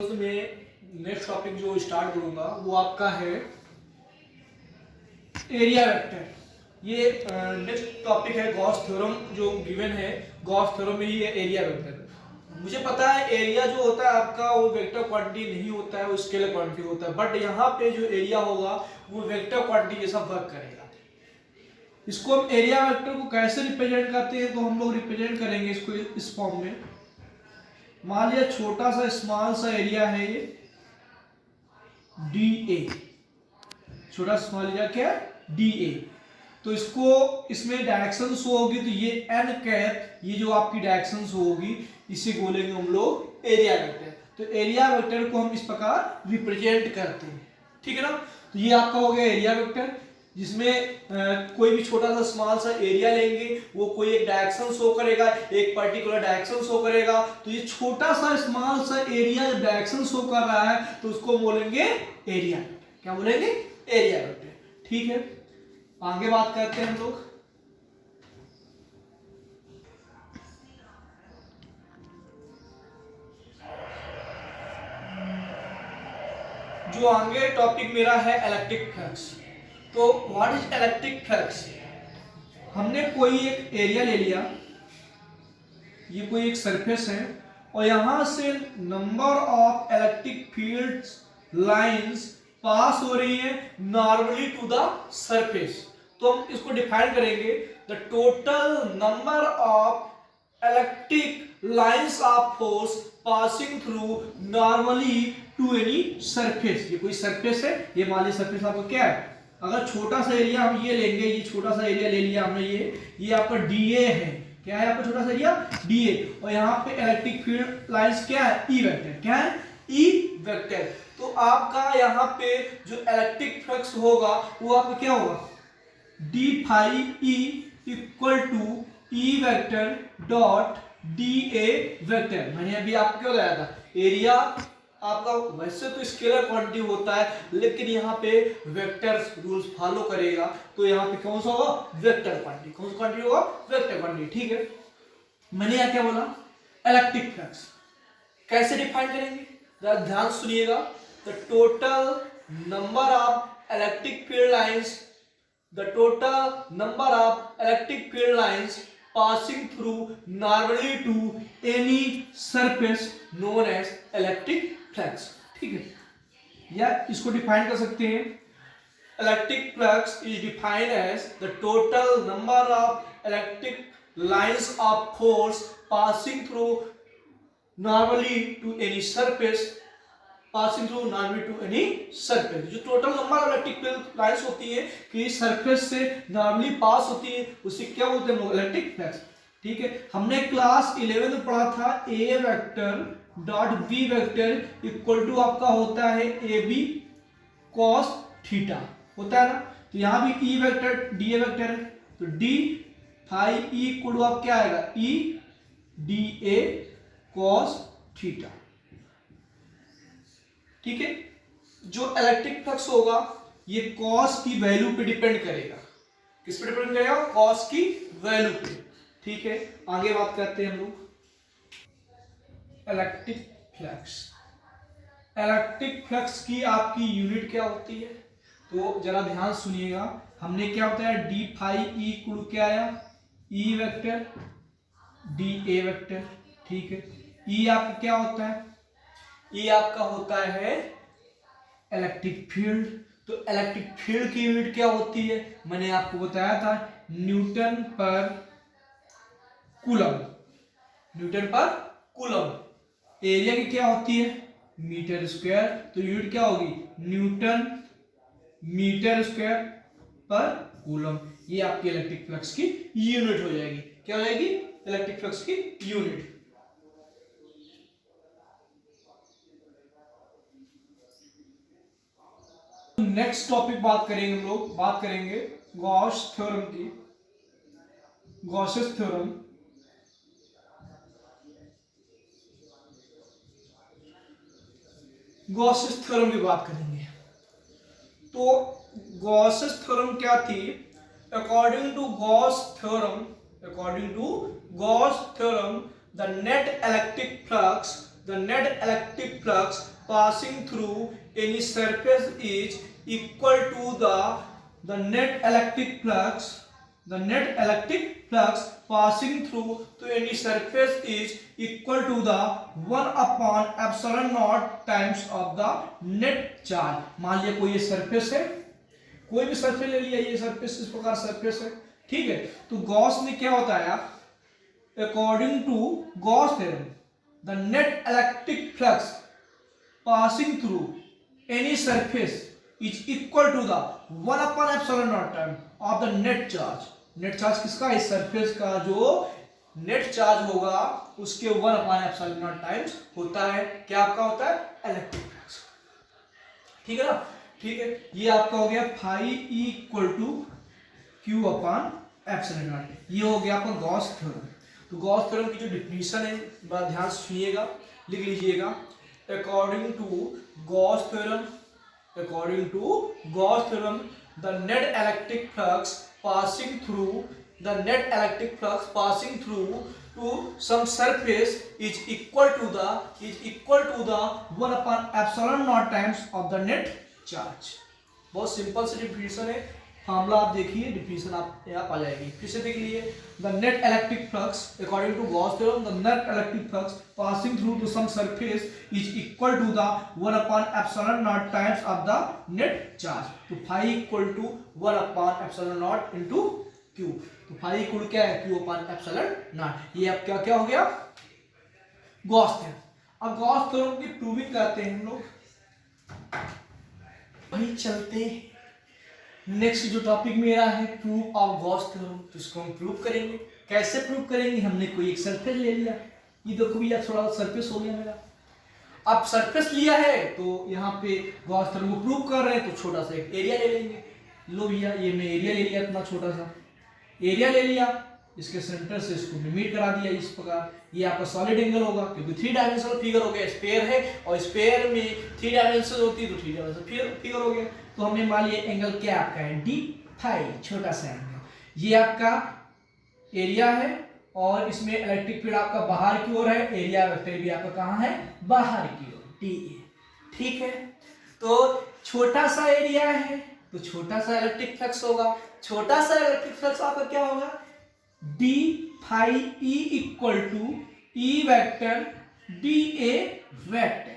तो मैं next topic जो स्टार्ट करूंगा वो आपका है एरिया वेक्टर। ये नेक्स्ट टॉपिक है गॉस थ्योरम जो गिवन है। गॉस थ्योरम में ये एरिया वेक्टर। मुझे पता है एरिया जो होता है आपका वो वेक्टर क्वांटिटी नहीं होता है, वो स्केलर क्वांटिटी होता है, बट यहाँ पे जो एरिया होगा वो वेक्टर क्वांटिटी जैसा वर्क करेगा। इसको हम एरिया वेक्टर को कैसे रिप्रेजेंट करते हैं, तो हम लोग रिप्रेजेंट करेंगे इसको इस फॉर्म में। मान लिया छोटा सा स्मॉल सा एरिया है ये डी ए, छोटा स्मॉल एरिया क्या है डी ए। तो इसको इसमें डायरेक्शन शो होगी, तो ये एन कैप, ये जो आपकी डायरेक्शन शो होगी इसे बोलेंगे हम लोग एरिया वेक्टर। तो एरिया वेक्टर को हम इस प्रकार रिप्रेजेंट करते हैं, ठीक है ना। तो ये आपका हो गया एरिया वेक्टर, जिसमें कोई भी छोटा सा स्मॉल सा एरिया लेंगे, वो कोई एक डायरेक्शन शो करेगा, एक पर्टिकुलर डायरेक्शन शो करेगा। तो ये छोटा सा स्मॉल सा एरिया डायरेक्शन शो कर रहा है तो उसको बोलेंगे एरिया। क्या बोलेंगे? Area vector. ठीक है, आगे बात करते हैं हम लोग। जो आगे टॉपिक मेरा है इलेक्ट्रिक फ्लक्स। तो व्हाट इज इलेक्ट्रिक फ्लक्स? हमने कोई एक एरिया ले लिया, ये कोई एक सरफेस है, और यहां से number of electric fields lines pass हो रही है नॉर्मली टू द सरफेस। तो हम इसको डिफाइन करेंगे, the total number of electric lines of force passing through normally to any surface. ये कोई सरफेस है, ये मान लीजिए सरफेस आपका क्या है। अगर छोटा सा एरिया हम ये लेंगे, ये छोटा सा एरिया ले लिया हमने, ये आपका डीए है। क्या है आपका छोटा सा एरिया? डीए। और यहाँ पे इलेक्ट्रिक फील्ड लाइंस क्या है? E vector. क्या है? E vector. तो आपका यहाँ पे जो इलेक्ट्रिक फ्लक्स होगा वो आपका क्या होगा? D phi E equal to E vector dot D A vector. मैंने अभी आपको क्या बताया था, एरिया आपका वैसे तो स्केलर क्वांटिटी होता है, लेकिन यहाँ पे वेक्टर रूल्स फॉलो करेगा, तो यहाँ पे कौन सा होगा? Vector quantity. कौन सा क्वांटिटी होगा? Vector quantity. ठीक है, मैंने यहाँ क्या बोला? इलेक्ट्रिक फ्लक्स कैसे डिफाइन करेंगे, जरा ध्यान सुनिएगा। The total number of electric field lines, the total number of electric field lines passing through normally to any surface known as electric flux। ठीक है, या इसको डिफाइन कर सकते हैं, electric flux is defined as the total number of electric lines of force passing through normally to any surface, passing through normally to any surface. जो total number of electric field lines होती है कि surface से normally पास होती है, उसे क्या बोलते हैं? Electric flux. ठीक है, हमने क्लास 11 में पढ़ा था A vector dot B vector equal to आपका होता है ए बी कॉस थीटा, होता है ना। तो यहाँ भी E vector D A vector है, तो D phi E equal to आप क्या आएगा? E D A cos theta. ठीक है, जो इलेक्ट्रिक फ्लक्स होगा ये कॉस की वैल्यू पे डिपेंड करेगा। किस पे डिपेंड करेगा? कॉस की वैल्यू पे। ठीक है, आगे बात करते हैं हम लोग इलेक्ट्रिक फ्लक्स। इलेक्ट्रिक फ्लक्स की आपकी यूनिट क्या होती है, तो जरा ध्यान सुनिएगा। हमने क्या होता है? डी फाई ई इक्वल क्या आया? ई वेक्टर डी ए वेक्टर। ठीक है, ई आपका क्या होता है? ये आपका होता है इलेक्ट्रिक फील्ड। तो इलेक्ट्रिक फील्ड की यूनिट क्या होती है? मैंने आपको बताया था न्यूटन पर कूलम। न्यूटन पर कूलम। एरिया की क्या होती है? Metre square. तो यूनिट क्या होगी? न्यूटन मीटर स्क्वायर पर कूलम। ये आपकी इलेक्ट्रिक फ्लक्स की यूनिट हो जाएगी। क्या हो जाएगी? इलेक्ट्रिक फ्लक्स की यूनिट। नेक्स्ट टॉपिक बात करेंगे हम लोग, बात करेंगे गॉस थ्योरम की, गॉसेस थ्योरम। गॉसेस थ्योरम की बात करेंगे। तो गॉसेस थ्योरम क्या थी? According to Gauss theorem, according to Gauss theorem the net electric flux, the net electric flux passing through any surface is equal to the net electric flux passing through to any surface is equal to the 1 upon epsilon naught times of the net charge। मान लिया कोई ये surface है, कोई भी surface ले लिया, ये सरफेस इस प्रकार सरफेस है, ठीक है। तो गॉस ने क्या बताया, according to Gauss theorem the net electric flux passing through any surface is equal to the 1 upon epsilon naught time of the net charge. Net charge किसका, इस सरफेस का जो नेट चार्ज होगा उसके 1 अपॉन एप्सिलॉन नॉट टाइम्स होता है, क्या आपका होता है, इलेक्ट्रिक फ्लक्स, ठीक है ना। ठीक है, ये आपका हो गया phi E equal to Q upon epsilon naught, ये हो गया आपका गॉस थ्योरम। तो गॉस थ्योरम की जो डिफिनीशन है बड़ा ध्यान से सुनिएगा, लिख लीजिएगा। According to Gauss theorem the net electric flux passing through to some surface is equal to the 1 upon epsilon naught times of the net charge। बहुत सिंपल सी डिफिनीशन है, फार्मूला आप देखिए, डिफिनीशन आप यहाँ पा जाएगी। फिर से देख लीजिए, the net electric flux according to Gauss theorem the net electric flux passing through to some surface is equal to the 1 upon epsilon naught times of the net charge. तो phi equal to 1 upon epsilon naught into q. तो phi equal क्या है, Q upon epsilon naught. ये अब क्या हो गया, Gauss theorem. अब गॉस थ्योरम की प्रूविंग करते हैं हम लोग, वही चलते हैं। नेक्स्ट जो टॉपिक मेरा है प्रूफ ऑफ गॉस थ्योरम, तो इसको हम प्रूव करेंगे। कैसे प्रूव करेंगे, हमने कोई एक सरफेस ले लिया, ये देखो भैया थोड़ा सरफेस हो गया मेरा। अब सरफेस लिया है तो यहाँ पे गॉस थ्योरम को प्रूव कर रहे हैं, तो छोटा सा एक एरिया ले लेंगे। लो भैया, ये मैं एरिया ले लिया, इतना छोटा सा एरिया ले लिया, इसके सेंटर से इसको लिमिट करा दिया इस प्रकार। ये आपका सॉलिड एंगल होगा, क्योंकि 3 डायमेंशनल फिगर हो गया, स्फीयर है और स्फीयर में 3 डायमेंशन होती है, तो 3 डायमेंशनल फिगर हो गया। तो हमने मान लिया एंगल क्या आपका है, डी फाई, छोटा सा एंगल। ये आपका एरिया है और इसमें इलेक्ट्रिक फील्ड आपका बाहर की ओर है, एरिया वेक्टर भी आपका कहाँ है, बाहर की ओर, डी ए, ठीक है। तो छोटा सा एरिया है तो छोटा सा इलेक्ट्रिक फ्लक्स होगा, छोटा सा इलेक्ट्रिक फ्लक्स आपका क्या होगा, D phi E equal to E vector D A vector.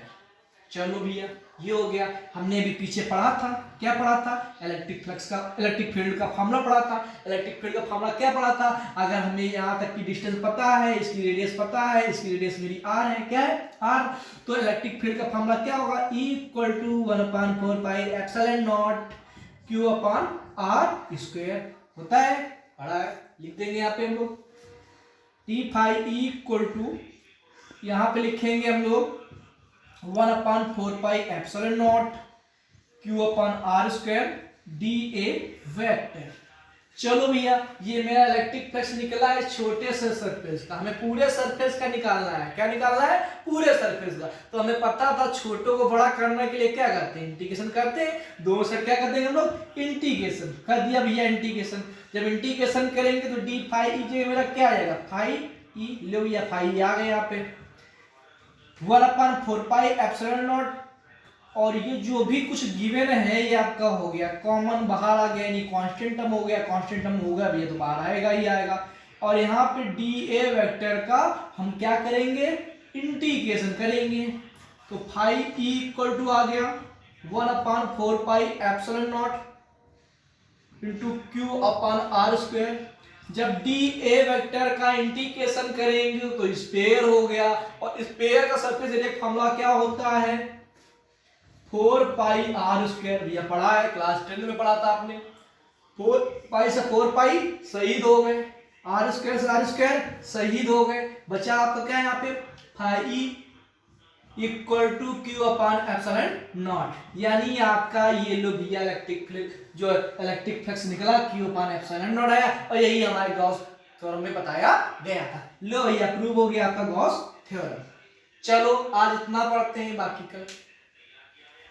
चलो भैया, ये हो गया। हमने अभी पीछे पढ़ा था, क्या पढ़ा था, इलेक्ट्रिक फ्लक्स का, इलेक्ट्रिक फील्ड का फार्मूला पढ़ा था। इलेक्ट्रिक फील्ड का फार्मूला क्या पढ़ा था, अगर हमें यहाँ तक की डिस्टेंस पता है, इसकी रेडियस पता है, इसकी रेडियस मेरी आर है, क्या है, आर, तो इलेक्ट्रिक फील्ड का फार्मूला क्या होगा, E equal to 1/4 pi epsilon naught Q upon R square होता है, पढ़ा है, लिख देंगे यहाँ पे हम लोग। D phi E equal to, यहाँ पे लिखेंगे हम लोग 1/4 pi epsilon naught Q upon R square D A vector. चलो भैया, ये मेरा इलेक्ट्रिक फ्लक्स निकला है छोटे से सरफेस का, हमें पूरे सरफेस का निकालना है। क्या निकालना है, पूरे सरफेस का। तो हमें पता था छोटों को बड़ा करने के लिए क्या करते हैं, इंटीग्रेशन करते हैं। दोनों से क्या कर देंगे हम लोग, इंटीग्रेशन कर दिया भैया, इंटीग्रेशन। जब इंटीग्रेशन करेंगे तो डी फाई ई जो मेरा क्या आ जाएगा, फाई ई, लो भैया फाई आ गया यहाँ पे 1/4 पाई एप्सिलॉन नॉट, और ये जो भी कुछ गिवन है ये आपका हो गया कॉमन, बाहर आ गया, यानी कांस्टेंट टर्म हो गया, कांस्टेंट टर्म होगा भैया तो बाहर आएगा ही आएगा। और यहाँ पे डी ए वेक्टर का हम क्या करेंगे, इंटीग्रेशन करेंगे। तो फाई ई इक्वल टू आ गया 1/4 pi epsilon naught into Q upon R square. जब डी ए वेक्टर का इंटीग्रेशन करेंगे तो स्फीयर हो गया, और स्फीयर का सरफेस एरिया फॉर्मूला क्या होता है, 4 पाई आर स्क्वायर। भैया पढ़ा है, क्लास 10 में पढ़ा था आपने। 4 पाई से 4 पाई शहीद हो गए, आर स्क्वायर से आर स्क्वायर शहीद हो गए, बचा आपका क्या है यहाँ पे, phi equal to Q upon epsilon naught. यानी आपका ये लो भैया इलेक्ट्रिक फ्लक्स, जो इलेक्ट्रिक फ्लक्स निकला क्यू अपॉन एप्सिलॉन नॉट आया, और यही हमारे गॉस थ्योरम में बताया गया था। लो भैया प्रूव हो गया आपका गॉस थ्योरम। चलो आज इतना पढ़ते हैं, बाकी का